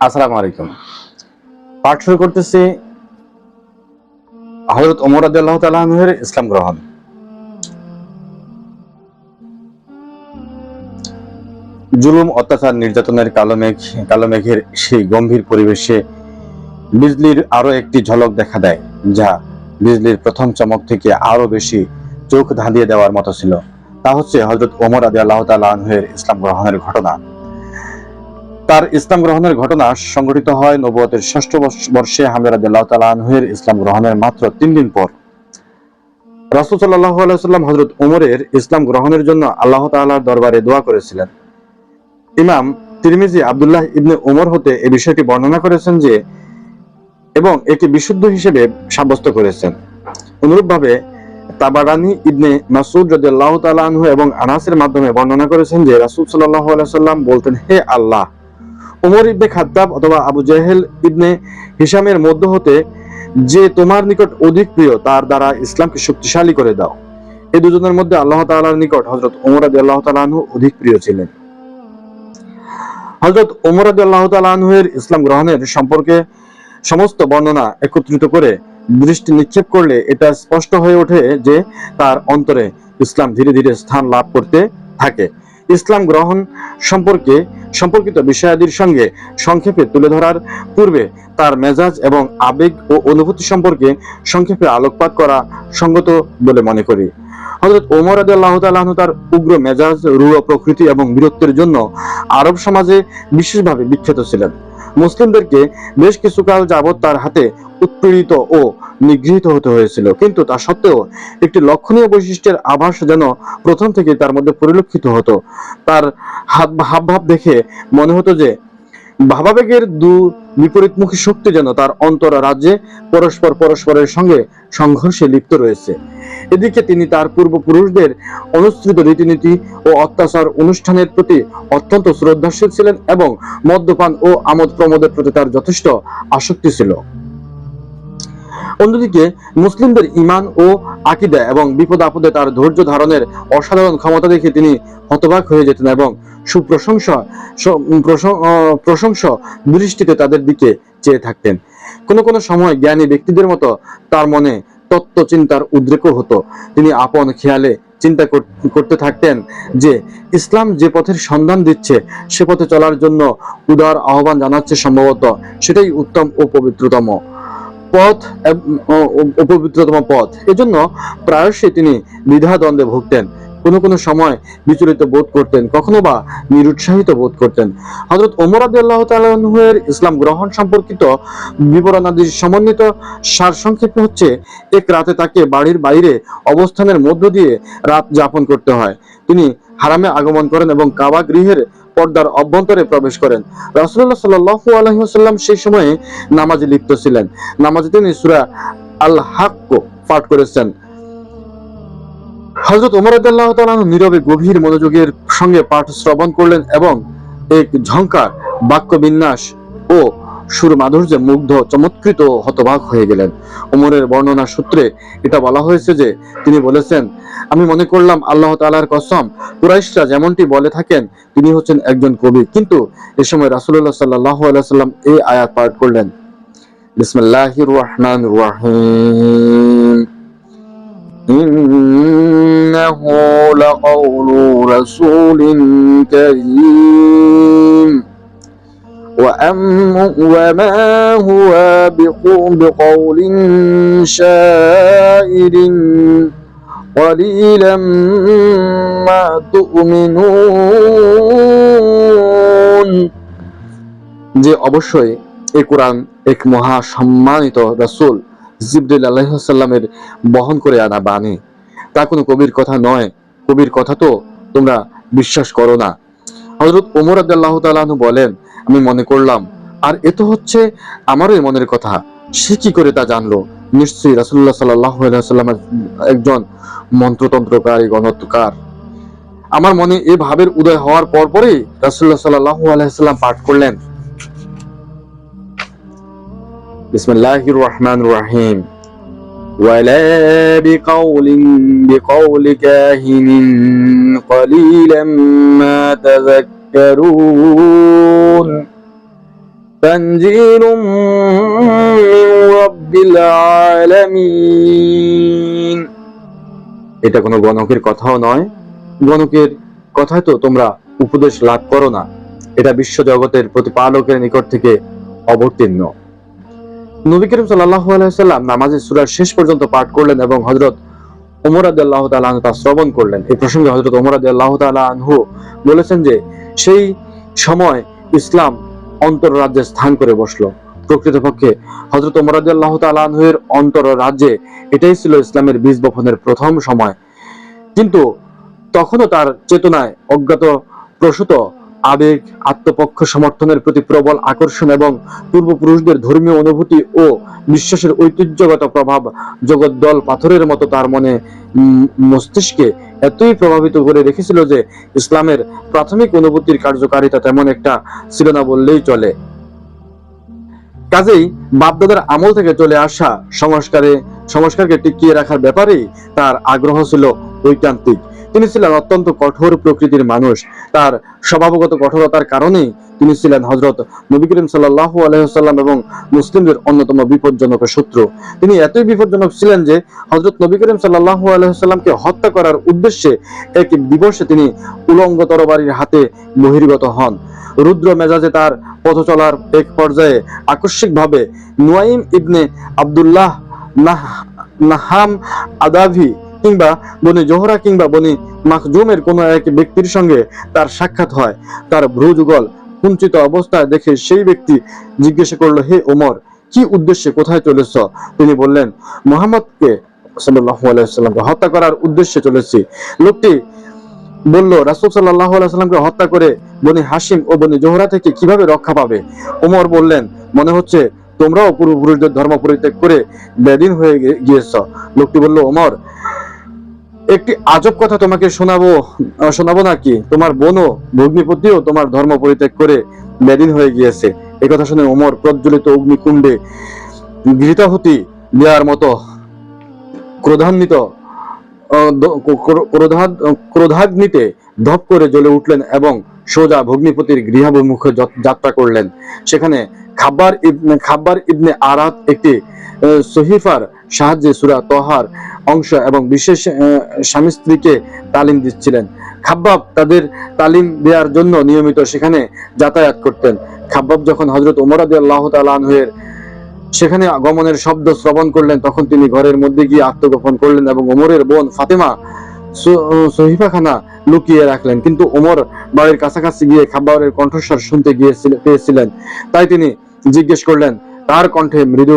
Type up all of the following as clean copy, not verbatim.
আসসালামু আলাইকুম। পাঠ শুরু করতেছি হযরত ওমর রাদিয়াল্লাহু তাআলা আনহুর ইসলাম গ্রহণ। জুলুম, অত্যাচার, নির্যাতনের কালো মেঘের সেই গম্ভীর পরিবেশে বিজলির আরো একটি ঝলক দেখা দেয়, যা বিজলির প্রথম চমক থেকে আরো বেশি চোখ ধাঁধিয়ে দেওয়ার মতো ছিল। তা হচ্ছে হযরত ওমর রাদিয়াল্লাহু তাআলা আনহুর ইসলাম গ্রহণের ঘটনা। তার ইসলাম গ্রহণের ঘটনা সংঘটিত হয় নবুয়তের ষষ্ঠ বর্ষে হামজা রাদিয়াল্লাহু তাআলা আনহুর ইসলাম গ্রহণের মাত্র 3 দিন পর। রাসূল সাল্লাল্লাহু আলাইহি ওয়াসাল্লাম হযরত ওমরের ইসলাম গ্রহণের জন্য আল্লাহ তাআলার দরবারে দোয়া করেছিলেন। ইমাম তিরমিজি আব্দুল্লাহ ইবনে ওমর হতে এই বিষয়টি বর্ণনা করেছেন যে এবং একে বিশুদ্ধ হিসেবে সাব্যস্ত করেছেন। অনুরূপভাবে তাবারানী ইবনে মাসউদ রাদিয়াল্লাহু তাআলা আনহু এবং আনাসের মাধ্যমে বর্ণনা করেছেন যে রাসূল সাল্লাল্লাহু আলাইহি ওয়াসাল্লাম বলতেন, হে আল্লাহ, ওমর ইবনে খাত্তাব অথবা আবু জেহেল ইবনে হিশামের মধ্য হতে যে তোমার নিকট অধিক প্রিয় তার দ্বারা ইসলামকে শক্তিশালী করে দাও। এই দুজনের মধ্যে আল্লাহ তাআলার নিকট হযরত ওমর রাদিয়াল্লাহু তাআলা আনহু অধিক প্রিয় ছিলেন। হযরত ওমর রাদিয়াল্লাহু তাআলা আনহুর ইসলাম গ্রহণের সম্পর্কে সমস্ত বর্ণনা একত্রিত করে দৃষ্টি নিক্ষেপ করলে এটা স্পষ্ট হয়ে ওঠে যে তার অন্তরে ইসলাম ধীরে ধীরে স্থান লাভ করতে থাকে। ইসলাম গ্রহণ সম্পর্কিত বিষয়াদির সঙ্গে সংক্ষেপে তুলে ধরার পূর্বে তার মেজাজ এবং আবেগ ও অনুভূতি সম্পর্কে সংক্ষেপে আলোকপাত করা সঙ্গত বলে মনে করি। হযরত ওমর রাদিয়াল্লাহু তাআলা আনহু তার উগ্র মেজাজ, রূঢ় প্রকৃতি এবং বীরত্বের জন্য আরব সমাজে বিশেষভাবে বিখ্যাত ছিলেন। মুসলিমদেরকে বেশ কিছুকাল যাবৎ তার হাতে উৎপীড়িত ও নিগৃহীত হতে হয়েছিল, কিন্তু তা সত্ত্বেও একটি লক্ষণীয় বৈশিষ্ট্যের আভাস যেন প্রথম থেকে তার মধ্যে পরিলক্ষিত হতো। তার হাবভাব দেখে মনে হতো যে ভাবাবেগের বিপরীতমুখী শক্তি যেন তার অন্তর রাজ্যে পরস্পরের সঙ্গে সংঘর্ষে লিপ্ত রয়েছে। এদিকে তিনি তার পূর্বপুরুষদের অনুসৃত রীতিনীতি ও অত্যাচার অনুষ্ঠানের প্রতি অত্যন্ত শ্রদ্ধাশীল ছিলেন এবং মদ্যপান ও আমোদ প্রমোদের প্রতি তার যথেষ্ট আসক্তি ছিল। অন্যদিকে মুসলিমদের ঈমান ও আকীদা এবং বিপদ আপদে তার ধৈর্য ধারণের অসাধারণ ক্ষমতা দেখে তিনি হতবাক হয়ে যেতেন এবং প্রশংস দৃষ্টিতে তাদের দিকে চেয়ে থাকতেন। কোনো সময় জ্ঞানী ব্যক্তিদের মতো তার মনে তত্ত্ব চিন্তার উদ্রেকও হতো। তিনি আপন খেয়ালে চিন্তা করতে থাকতেন যে ইসলাম যে পথের সন্ধান দিচ্ছে, সে পথে চলার জন্য উদার আহ্বান জানাচ্ছে, সম্ভবত সেটাই উত্তম ও পবিত্রতম পথ। এজন্য প্রায়শই তিনি দ্বিধাদ্বন্দ্বে ভুগতেন, কোনো সময় বিচলিত বোধ করতেন, কখনো বা নিরুৎসাহিত বোধ করতেন। হযরত ওমর রাদিয়াল্লাহু তাআলা আনহুর ইসলাম গ্রহণ সম্পর্কিত বিবরণাদির সমন্বিত সারসংক্ষেপে হচ্ছে, এক রাতে তাকে বাড়ির বাইরে অবস্থানের মধ্য দিয়ে রাত যাপন করতে হয়। তিনি হারামে আগমন করেন এবং কাবা গৃহের পর্দার অভ্যন্তরে প্রবেশ করেন। রাসূলুল্লাহ সাল্লাল্লাহু আলাইহি ওয়াসাল্লাম সেই সময়ে নামাজে লিপ্ত ছিলেন। নামাজে তিনি সূরা আল হাক্ক পাঠ করেছেন। হযরত ওমর রাদিয়াল্লাহু তাআলা নীরবে গভীর মনোযোগের সঙ্গে পাঠ শ্রবণ করলেন এবং এক ঝংকার বাক্য বিন্যাস ও সুর মাধুর্যে মুগ্ধ, চমৎকৃত, হতবাক হয়ে গেলেন। ওমরের বর্ণনা সূত্রে এটা বলা হয়েছে যে তিনি বলেছেন, আমি মনে করলাম আল্লাহ তাআলার কসম, কুরাইশরা যেমনটি বলে থাকেন তিনি হচ্ছেন একজন কবি। কিন্তু এ সময় রাসূলুল্লাহ সাল্লাল্লাহু আলাইহি ওয়াসাল্লাম এই আয়াত পাঠ করলেন, বিসমিল্লাহির রহমানির রহিম, ইন্নাহু লাকাউলু রাসূলিন কারীম وما هو بقول شاعر قليلا ما تؤمنون। যে অবশ্যই এই কোরআন এক মহা সম্মানিত রাসূল জিবরিল আলাইহিস সালামের বহন করে আনা বাণী। তা কোনো কবির কথা নয়। কবির কথা তো তোমরা বিশ্বাস করো না। হযরত ওমর রাদিয়াল্লাহু তাআলা আনহু বলেন, আমি মনে করলাম, আর এ তো হচ্ছে আমারই মনের কথা। সে কি করে তা জানলো? নিশ্চয়ই রাসূলুল্লাহ সাল্লাল্লাহু আলাইহি ওয়াসাল্লাম একজন মন্ত্রতন্ত্রকারী, গণৎকার। আমার মনে এই ভাবের উদয় হওয়ার পরপরই রাসূলুল্লাহ সাল্লাল্লাহু আলাইহি ওয়াসাল্লাম পাঠ করলেন, বিসমিল্লাহির রহমানির রহিম, ওয়ালা বিকাউলি কাহিনিন قليلا ما تذكرون তানজিলুম মির রাব্বিল আলামিন। এটা কোনো গণকের কথাও নয়, গণকের কথায় তো তোমরা উপদেশ লাভ করো না, এটা বিশ্ব জগতের প্রতিপালকের নিকট থেকে অবতীর্ণ। নবী করিম সাল্লাল্লাহু আলাইহি ওয়াসাল্লাম নামাজের সূরার শেষ পর্যন্ত পাঠ করলেন এবং হযরত ওমর রাদিয়াল্লাহু তাআলা আনহু তা শ্রবণ করলেন। এই প্রসঙ্গে হযরত ওমর রাদিয়াল্লাহু তাআলা আনহু বলেছেন যে সেই সময় ইসলাম অন্তর রাজ্যে স্থান করে বসলো। প্রকৃতপক্ষে হযরত ওমর রাদিয়াল্লাহু তাআলা আনহুর অন্তর রাজ্যে এটাই ছিল ইসলামের বীজ বপনের প্রথম সময়। কিন্তু তখনও তার চেতনায় অজ্ঞাত প্রসূত আবেগ, আত্মপক্ষ সমর্থনের প্রতি প্রবল আকর্ষণ এবং পূর্বপুরুষদের ধর্মীয় অনুভূতি ও বিশ্বাসের ঐতিহ্যগত প্রভাব জগদ্দল পাথরের মতো তার মনে মস্তিষ্কে এতই প্রভাবিত করে রেখেছিল যে ইসলামের প্রাথমিক অনুভূতির কার্যকারিতা তেমন একটা ছিল না বললেই চলে। কাজেই বাপদাদার আমল থেকে চলে আসা সংস্কারকে টিকিয়ে রাখার ব্যাপারেই তার আগ্রহ ছিল ঐকান্তিক। তিনি ছিলেন অত্যন্ত কঠোর প্রকৃতির মানুষ। তার স্বভাবগত কঠোরতার কারণেই তিনি ছিলেন হযরত নবী করিম সাল্লাল্লাহু আলাইহি ওয়াসাল্লাম এবং মুসলিমদের অন্যতম বিপজ্জনক শত্রু। তিনি এতই বিপজ্জনক ছিলেন যে হযরত নবী করিম সাল্লাল্লাহু আলাইহি ওয়াসাল্লামকে হত্যা করার উদ্দেশ্যে এক দিবসে তিনি উলঙ্গ তরবারির হাতে বহির্গত হন। রুদ্র মেজাজে তার পথ চলার এক পর্যায়ে আকস্মিকভাবে নুয়াইম ইবনে আব্দুল্লাহ নাহাম আদাভি কিংবা বনি জোহরা কিংবা বনি মাখজুমের কোনো এক ব্যক্তির সঙ্গে তার সাক্ষাৎ হয়। তার ভ্রু যুগল কুঞ্চিত অবস্থায় দেখে সেই ব্যক্তি জিজ্ঞাসা করলো, হে ওমর, কি উদ্দেশ্যে কোথায় চলেছ? তিনি বললেন, মুহাম্মদকে সাল্লাল্লাহু আলাইহি ওয়াসাল্লামকে হত্যা করার উদ্দেশ্যে চলেছি। লোকটি বলল, রাসূল সাল্লাল্লাহু আলাইহি ওয়াসাল্লামকে হত্যা করে বনি হাশিম ও বনি জোহরা থেকে কিভাবে রক্ষা পাবে? ওমর বললেন, মনে হচ্ছে তোমরাও পূর্বপুরুষদের ধর্ম পরিত্যাগ করে বেদিন হয়ে গিয়েছ। লোকটি বলল, ওমর, একটি আজব কথা তোমাকে শোনাবো নাকি? তোমার বোনও ভগ্নিপতিও তোমার ধর্ম পরিত্যাগ করে বেদিন হয়ে গিয়েছে। এই কথা শুনে ওমর প্রজ্বলিত অগ্নিকুণ্ডে ঘৃতাহুতি দেওয়ার মতো ক্রোধাগ্নিতে ধপ করে জ্বলে উঠলেন এবং সোজা ভগ্নিপতির গৃহাভিমুখে যাত্রা করলেন। সেখানে খাব্বার ইবনে আরাত একটি সহিফার সাহায্যে সূরা তহার অংশ এবং বিশেষ স্বামী স্ত্রীকে তালিম দিচ্ছিলেন। খাব্বাব তাদের তালিম দেওয়ার জন্য নিয়মিত সেখানে যাতায়াত করতেন। খাব্বাব যখন হযরত ওমর রাদিয়াল্লাহু তাআলা আনহুর সেখানে আগমনের শব্দ শ্রবণ করলেন, তখন তিনি ঘরের মধ্যে গিয়ে আত্মগোপন করলেন এবং ওমরের বোন ফাতেমা সহিফাখানা লুকিয়ে রাখলেন। কিন্তু ওমর বাড়ির কাছাকাছি গিয়ে খাব্বাবের কণ্ঠস্বর শুনতে পেয়েছিলেন, তাই তিনি জিজ্ঞেস করলেন, তার কণ্ঠে মৃদু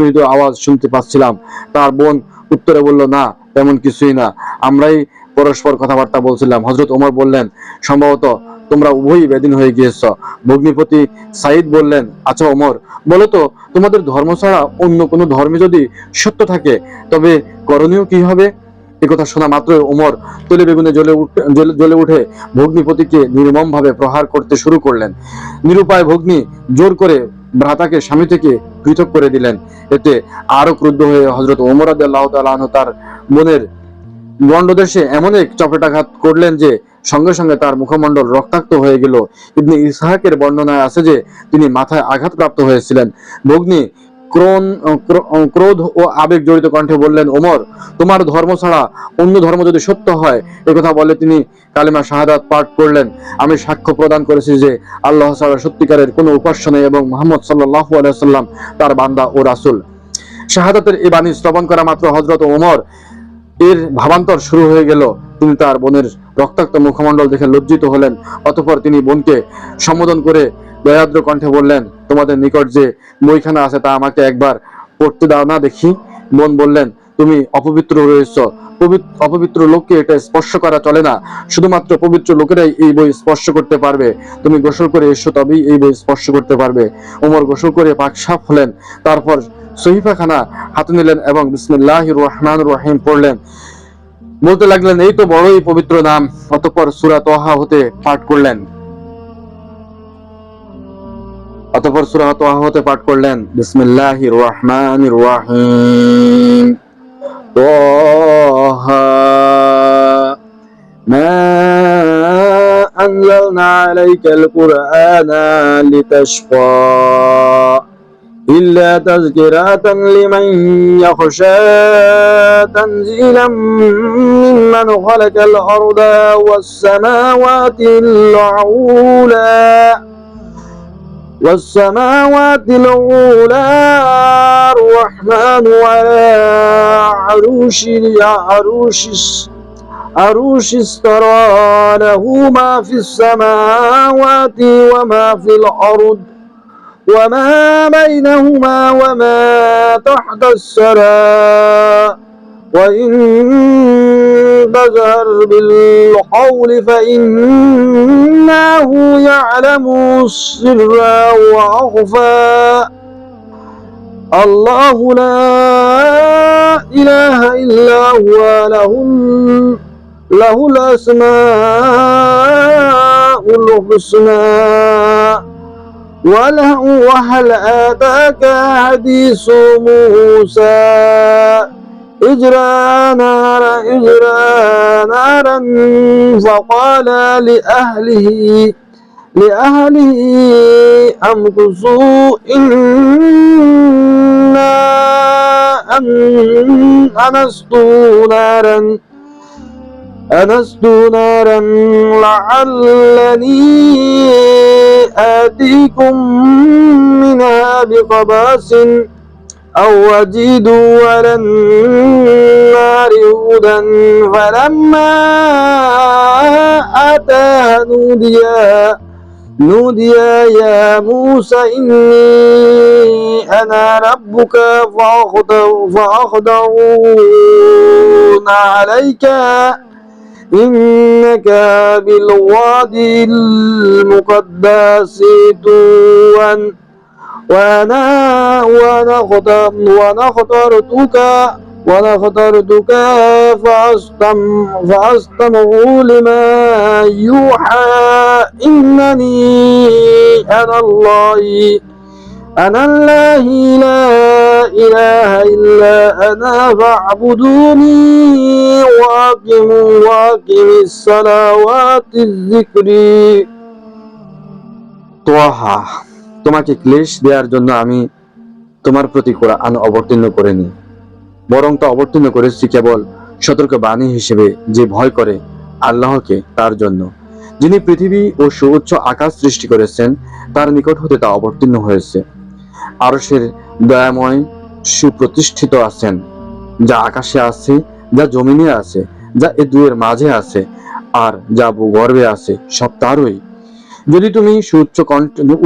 মৃদু আওয়াজ শুনতে পাচ্ছিলাম। তার বোন উত্তরে বলল, না, তেমন কিছুই না, আমরাই পরস্পর কথাবার্তা বলছিলাম। হযরত ওমর বললেন, সম্ভবত তোমরা উভয়ই বেদিন হয়ে গিয়েছ। ভগ্নিপতি সাইদ বললেন, আচ্ছা ওমর, বলো তো, তোমাদের ধর্ম ছাড়া অন্য কোনো ধর্মে যদি সত্য থাকে তবে করণীয় কি হবে? একথা শোনা মাত্রই ওমর তলে বেগুনে জ্বলে উঠে ভগ্নিপতিকে নির্মম ভাবে প্রহার করতে শুরু করলেন। নিরুপায় ভগ্নি জোর করে ভ্রাতাকে স্বামী থেকে পৃথক করে দিলেন। এতে আরো ক্রুদ্ধ হয়ে হযরত ওমর রাদিয়াল্লাহু তাআলা আনহু তার বোনের গণ্ডদেশে এমন এক চপেটাঘাত করলেন যে সঙ্গে সঙ্গে তার মুখমণ্ডল রক্তাক্ত হয়ে গেল। ইবনে ইসহাকের বর্ণনায় আছে যে তিনি মাথায় আঘাতপ্রাপ্ত হয়েছিলেন। ভগ্নি ক্রোধ ও আবেগ জড়িত কণ্ঠে বললেন, ওমর, তোমার ধর্ম ছাড়া অন্য ধর্ম যদি সত্য হয়, একথা বলে তিনি কালিমা শাহাদাত পাঠ করলেন। আমি সাক্ষ্য প্রদান করেছি যে আল্লাহ ছাড়া সত্যিকারের কোনো উপাস্য নেই এবং মুহাম্মদ সাল্লাল্লাহু আলাইহি ওয়াসাল্লাম তার বান্দা ও রাসূল। শাহাদাতের এই বাণী শ্রবণ করা মাত্র হযরত ওমর এর ভাবান্তর শুরু হয়ে গেল। তিনি তার বোনের রক্তাক্ত মুখমণ্ডল দেখে লজ্জিত হলেন। অতঃপর তিনি বোনকে সম্বোধন করে দয়াদ্র কণ্ঠে বললেন, তোমাদের নিকট যে বইখানা আছে তা আমাকে একবার পড়তে দাও না দেখি। বোন বললেন, তুমি অপবিত্র রয়েছ, অপবিত্র লোককে এটা স্পর্শ করা চলে না, শুধুমাত্র পবিত্র লোকেরাই এই বই স্পর্শ করতে পারবে। তুমি গোসল করে এসো, তবেই এই বই স্পর্শ করতে পারবে। ওমর গোসল করে পাক সাফ হলেন, তারপর সহিফাখানা হাতে নিলেন এবং বিসমিল্লাহির রহমানির রহিম পড়লেন। বলতে লাগলেন, এই তো বড়ই পবিত্র নাম। অতঃপর সূরা তহা হতে পাঠ করলেন, বিসমিল্লাহির রহমানির রহিম, তহা মা أنزلنا عليك القرآن لتشقى إلا تذكرة لمن يخشى تنزيلا ممن خلق الأرض والسماوات العلى الرحمن على عروش استوى له ما في السماوات وما في الأرض وما بينهما وما تحت الثرى وإن تجهر بالقول فإنه يعلم السر وأخفى الله لا إله إلا هو له الأسماء الحسنى وهل آتاك حديث موسى إجرى نارا فقال لأهله أمكثوا إنا أنست نارا لعلني آتيكم منها بقباس أو أجد على النار هدى فلما أتاها نودي يا موسى إني أنا ربك فأخضعون عليك إنك بالوادي المقدس طوى وأنا اخترتك فاستمع لما يوحى إنني أنا الله لا إله إلا أنا فاعبدوني وأقم الصلوات الذكر তোহা তোমাকে ক্লেশ দেওয়ার জন্য আমি তোমার প্রতি কোরআন অবতীর্ণ করিনি, বরং তা অবতীর্ণ করেছি কেবল সতর্ক বাণী হিসেবে যে ভয় করে আল্লাহকে, তার জন্য যিনি পৃথিবী ও সুউচ্চ আকাশ সৃষ্টি করেছেন, তার নিকট হতে তা অবতীর্ণ হয়েছে। আরশের দয়াময় সুপ্রতিষ্ঠিত আছেন, যা আকাশে আছে, যা জমিনে আছে, যা এ দুয়ের মাঝে আছে, আর যা ভূগর্ভে আছে, সব তারই। যদি তুমি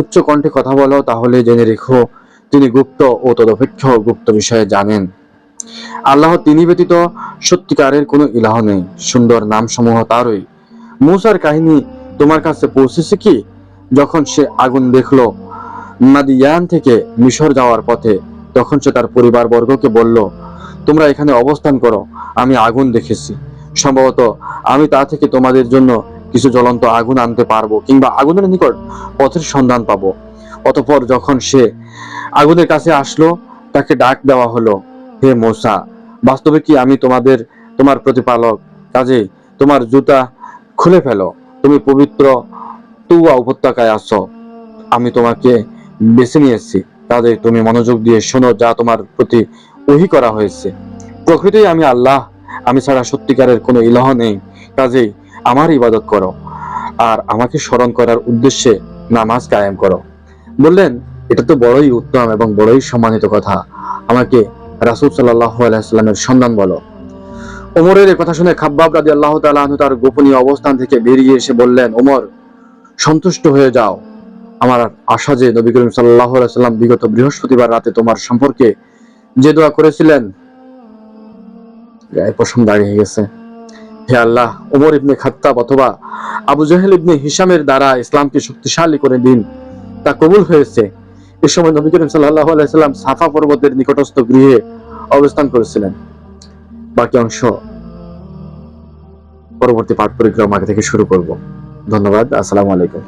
উচ্চ কণ্ঠে কথা বলো, তাহলে জেনে রেখো তিনি গুপ্ত ও তদপেক্ষা গুপ্ত বিষয়ে জানেন। আল্লাহ তিনি ব্যতীত সত্যিকারের কোনো ইলাহ নেই, সুন্দর নাম সমূহ তারই। মূসার কাহিনী তোমার কাছে পৌঁছেছে কি? যখন সে আগুন দেখলো মাদিয়ান থেকে মিশর যাওয়ার পথে, তখন সে তার পরিবার বর্গকে বলল, তোমরা এখানে অবস্থান করো, আমি আগুন দেখেছি, সম্ভবত আমি তা থেকে তোমাদের জন্য কিছু জ্বলন্ত আগুন আনতে পারবো, কিংবা আগুনের নিকট পথের সন্ধান পাবো। অতঃপর যখন সে আগুনের কাছে আসলো, তাকে ডাক দেওয়া হলো, হে মূসা, বাস্তবে কি আমি তোমার প্রতিপালক, কাজে তোমার জুতা খুলে ফেলো, তুমি পবিত্র তুয়া উপত্যকায় আছো, আমি তোমাকে বেছে নিয়েছি, কাজে তুমি মনোযোগ দিয়ে শোনো যা তোমার প্রতি ওহী করা হয়েছে। প্রকৃতই আমি আল্লাহ, আমি ছাড়া সত্যিকারের কোনো ইলাহ নেই, কাজেই আমার ইবাদত করো আর আমাকে স্মরণ করার উদ্দেশ্যে নামাজ কায়েম করো। বললেন, এটা তো বড়ই উত্তম এবং বড়ই সম্মানিত কথা, আমাকে রাসূল সাল্লাল্লাহু আলাইহি ওয়াসাল্লামের সন্ধান বলো। ওমরের এই কথা শুনে খাব্বাব রাদিয়াল্লাহু তাআলা আনহু তার গোপনীয় অবস্থান থেকে বেরিয়ে এসে বললেন, ওমর, সন্তুষ্ট হয়ে যাও, আমার আশা যে নবী করিম সাল্লাল্লাহু আলাইহি ওয়াসাল্লাম বিগত বৃহস্পতিবার রাতে তোমার সম্পর্কে যে দোয়া করেছিলেন, গায়ে পশম দাঁড়িয়ে গেছে। হে আল্লাহ, ওমর ইবনে খাত্তাব অথবা আবু জাহেল ইবনে হিশামের দ্বারা ইসলামকে শক্তিশালী করে দিন, তা কবুল হয়েছে। এ সময় নবী করিম সাল্লাল্লাহু আলাইহি ওয়াসাল্লাম সাফা পর্বতের নিকটস্থ গৃহে অবস্থান করেছিলেন। বাকি অংশ পরবর্তী পাঠ পরিক্রমা থেকে শুরু করব। ধন্যবাদ। আসসালামু আলাইকুম।